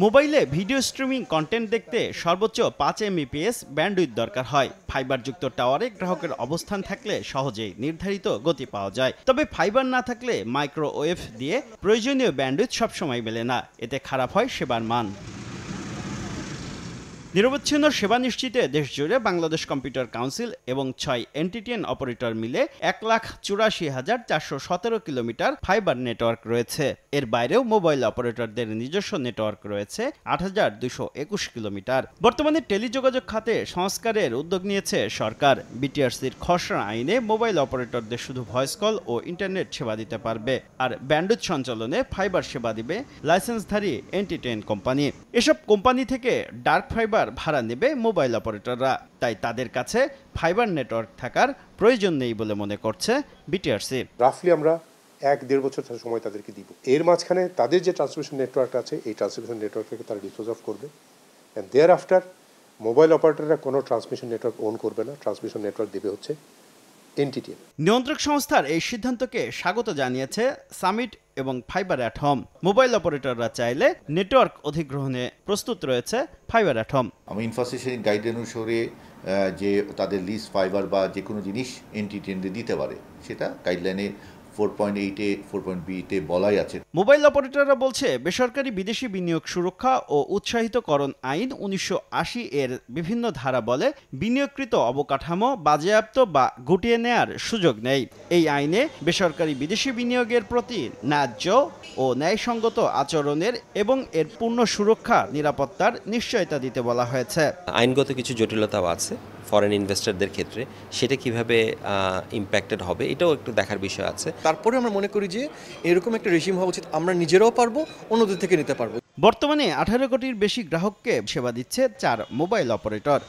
মোবাইলে video streaming content দেখতে সর্বোচ্চ 5 এমবিপিএস ব্যান্ডউইথ দরকার হয়। ফাইবারযুক্ত টাওয়ারে গ্রাহকের অবস্থান থাকলে সহজেই নির্ধারিত গতি পাওয়া যায়। তবে ফাইবার না থাকলে মাইক্রোওয়েভ দিয়ে প্রয়োজনীয় ব্যান্ডউইথ সবসময় মেলে না। এতে খারাপ হয় সেবার মান। নিরবচ্ছিন্ন সেবা নিশ্চিতে দেশজুড়ে বাংলাদেশ কম্পিউটার কাউন্সিল এবং 6 এনটিটিএন অপারেটর মিলে 1,84,417 কিলোমিটার ফাইবার নেটওয়ার্ক রয়েছে। এর বাইরেও মোবাইল অপারেটরদের নিজস্ব নেটওয়ার্ক রয়েছে 8,221 কিলোমিটার। বর্তমানে টেলিযোগাযোগ খাতে সংস্কারের উদ্যোগ নিয়েছে সরকার। বিটিআরসির খসড়া আইনে মোবাইল অপারেটরদের শুধু ভয়েস কল ও ইন্টারনেট সেবা দিতে পারবে, আর ব্যান্ডউইথ সঞ্চালনে ফাইবার সেবা দিবে লাইসেন্সধারী এনটিটিএন কোম্পানি। এসব কোম্পানি থেকে ডার্ক ফাইবার ভাড়া নেবে মোবাইল অপারেটররা। তাই তাদের কাছে ফাইবার নেটওয়ার্ক থাকার প্রয়োজন নেই বলে মনে করছে বিটিআরসি। রাফলি আমরা 1-1.5 বছর সময় তাদেরকে দিব। এর মাঝখানে তাদের যে ট্রান্সমিশন নেটওয়ার্ক আছে, এই ট্রান্সমিশন নেটওয়ার্ককে তারা ডিসপোজ অফ করবে। অ্যান্ড দেয়ার আফটার মোবাইল অপারেটররা কোনো ট্রান্সমিশন নেটওয়ার্ক ওন করবে না। ট্রান্সমিশন নেটওয়ার্ক দেবে হচ্ছে এনটিটিএন। নিয়ন্ত্রক সংস্থার এই সিদ্ধান্তকে স্বাগত জানিয়েছে সামিট এবং ফাইবার অ্যাট হোম। মোবাইল অপারেটররা চাইলে নেটওয়ার্ক অধিগ্রহণে প্রস্তুত রয়েছে ফাইবার অ্যাট হোম। আমি ইনফ্রাস্ট্রাকচার গাইড অনুসারে যে তাদের লিজ ফাইবার বা যে কোনো জিনিস এনটিটিএনকে দিতে পারে, সেটা গাইডলাইনে 4.8-এ 4.B-তে বলাই আছে। মোবাইল অপারেটররা বলছে, বেসরকারি বিদেশি বিনিয়োগ সুরক্ষা ও উৎসাহিতকরণ আইন 1980 এর বিভিন্ন ধারা বলে বিনিয়োগকৃত অবকাঠামো বাজেয়াপ্ত বা গুটিয়ে নেয়ার সুযোগ নেই। এই আইনে বেসরকারি বিদেশি বিনিয়োগের প্রতি ন্যায্য ও ন্যায়সঙ্গত আচরণের এবং এর পূর্ণ সুরক্ষা নিরাপত্তার নিশ্চয়তা দিতে বলা হয়েছে। আইনগত কিছু জটিলতাও আছে ফরেন ইনভেস্টরদের ক্ষেত্রে, সেটা কিভাবে ইম্প্যাক্টেড হবে এটাও একটু দেখার বিষয় আছে। তারপরে আমরা মনে করি যে এরকম একটা রেজিম হওয়া উচিত, আমরা নিজেরাও পারবো, অন্যদের থেকে নিতে পারবো। বর্তমানে 18 কোটির বেশি গ্রাহককে সেবা দিচ্ছে 4 মোবাইল অপারেটর।